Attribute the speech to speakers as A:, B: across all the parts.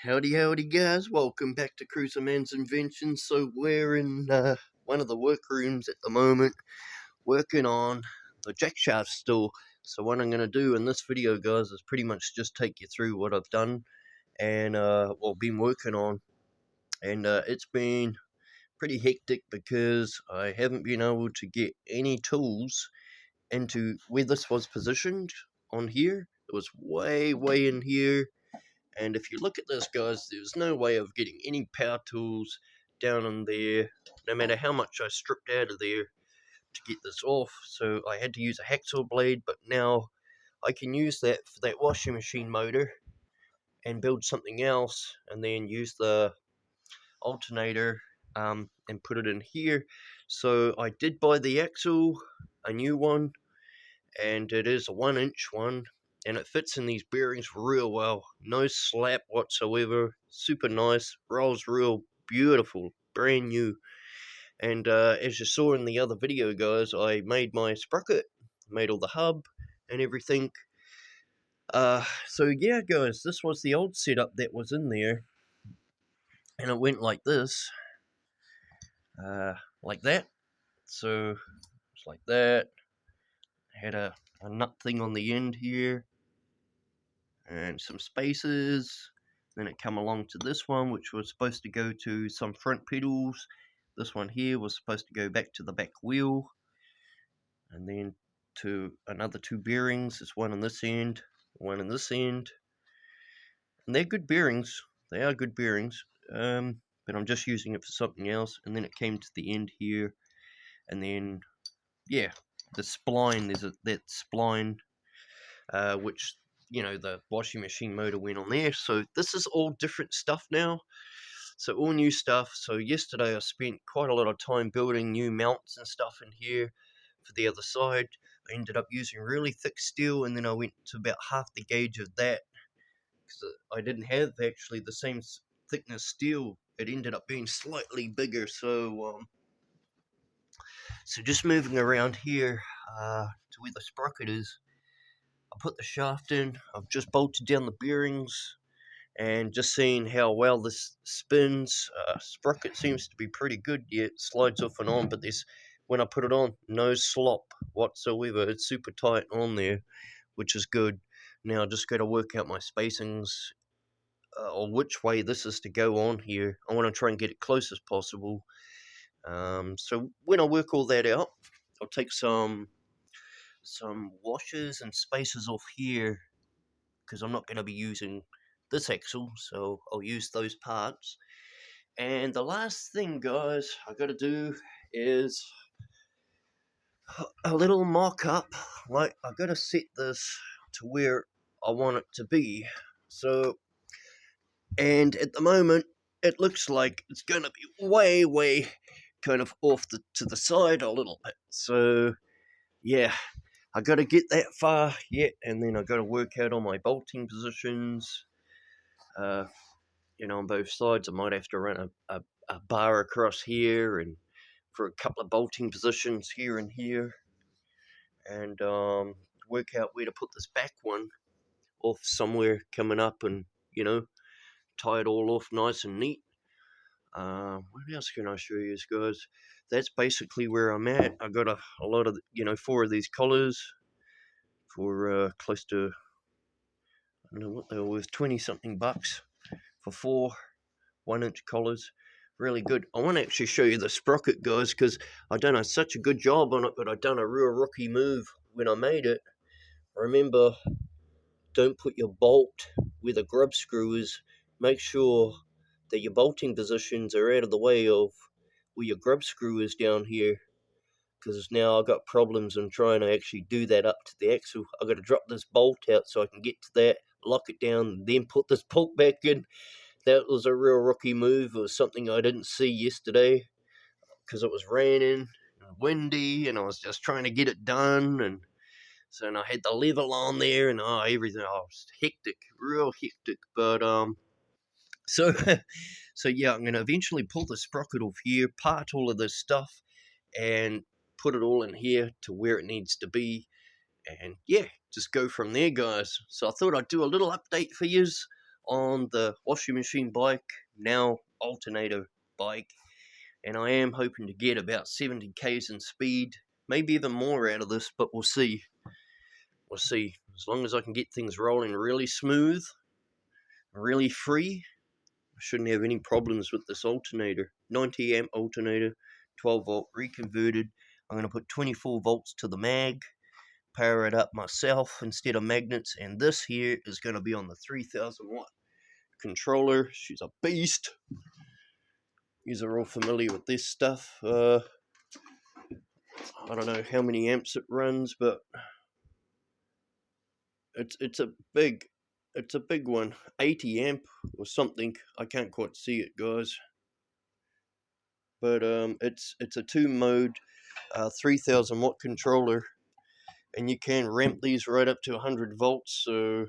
A: Howdy, howdy, guys. Welcome back to Cruiser Man's Inventions. So, we're in one of the workrooms at the moment, working on the jack shaft still. So, what I'm going to do in this video, guys, is pretty much just take you through what I've done and, been working on. And it's been pretty hectic because I haven't been able to get any tools into where this was positioned on here. It was way, way in here. And if you look at this, guys, there's no way of getting any power tools down in there, no matter how much I stripped out of there to get this off. So I had to use a hacksaw blade, but now I can use that for that washing machine motor and build something else, and then use the alternator and put it in here. So I did buy the axle, a new one, and it is a 1-inch one, and it fits in these bearings real well. No slap whatsoever. Super nice. Rolls real beautiful. Brand new. And as you saw in the other video, guys, I made my sprocket, made all the hub and everything. So yeah, guys, this was the old setup that was in there, and it went like this, like that. So it's like that. Had a nut thing on the end here, and some spaces. Then it come along to this one, which was supposed to go to some front pedals. This one here was supposed to go back to the back wheel, and then to another two bearings. There's one on this end, one on this end, and they're good bearings. They are good bearings, but I'm just using it for something else. And then it came to the end here, and then yeah, the spline. There's that spline, which, you know, the washing machine motor went on there. So this is all different stuff now. So all new stuff. So yesterday I spent quite a lot of time building new mounts and stuff in here for the other side. I ended up using really thick steel, and then I went to about half the gauge of that because I didn't have actually the same thickness steel. It ended up being slightly bigger. So just moving around here to where the sprocket is. I put the shaft in. I've just bolted down the bearings, and just seeing how well this spins. Sprocket seems to be pretty good. Yeah, it slides off and on, but when I put it on, no slop whatsoever. It's super tight on there, which is good. Now I just got to work out my spacings, or which way this is to go on here. I want to try and get it close as possible. So when I work all that out, I'll take some washers and spacers off here, because I'm not going to be using this axle, so I'll use those parts. And the last thing, guys, I got to do is a little mock-up. Like, I got to set this to where I want it to be. So, and at the moment, it looks like it's going to be way kind of off to the side a little bit. So, yeah, I got to get that far yet, and then I got to work out all my bolting positions. On both sides. I might have to run a bar across here, and for a couple of bolting positions here and here, and work out where to put this back one off somewhere coming up, and tie it all off nice and neat. What else can I show you guys? That's basically where I'm at. I got a lot of 4 of these collars for close to, I don't know what they were worth, 20 something bucks for 4 1-inch collars. Really good. I want to actually show you the sprocket, guys, because I done such a good job on it, but I done a real rookie move when I made it. Remember, don't put your bolt where the grub screw is. Make sure that your bolting positions are out of the way of where your grub screw is down here, because now I've got problems in trying to actually do that up to the axle. I've got to drop this bolt out so I can get to that, lock it down, then put this bolt back in. That was a real rookie move. It was something I didn't see yesterday because it was raining and windy, and I was just trying to get it done. And so I had the level on there, and everything. I was hectic, real hectic. But so yeah, I'm gonna eventually pull the sprocket off here, part all of this stuff, and put it all in here to where it needs to be. And yeah, just go from there, guys. So I thought I'd do a little update for yous on the washing machine bike, now alternator bike, and I am hoping to get about 70 k's in speed, maybe even more out of this, but we'll see. We'll see. As long as I can get things rolling really smooth, really free, I shouldn't have any problems with this alternator. 90 amp alternator, 12 volt reconverted. I'm going to put 24 volts to the mag, power it up myself instead of magnets, and this here is going to be on the 3000 watt controller. She's a beast. You are all familiar with this stuff. I don't know how many amps it runs, but it's a big one. 80 amp or something. I can't quite see it, guys. But it's a 2-mode 3000 watt controller, and you can ramp these right up to 100 volts. So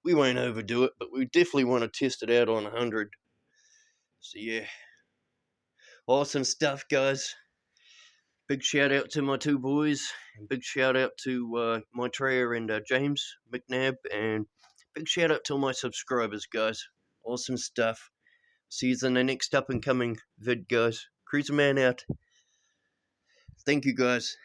A: we won't overdo it, but we definitely want to test it out on 100. So yeah, awesome stuff, guys. Big shout out to my two boys, and big shout out to Maitreya and James McNabb, and big shout out to all my subscribers, guys. Awesome stuff. See you in the next up and coming vid, guys. Cruiser Man out. Thank you, guys.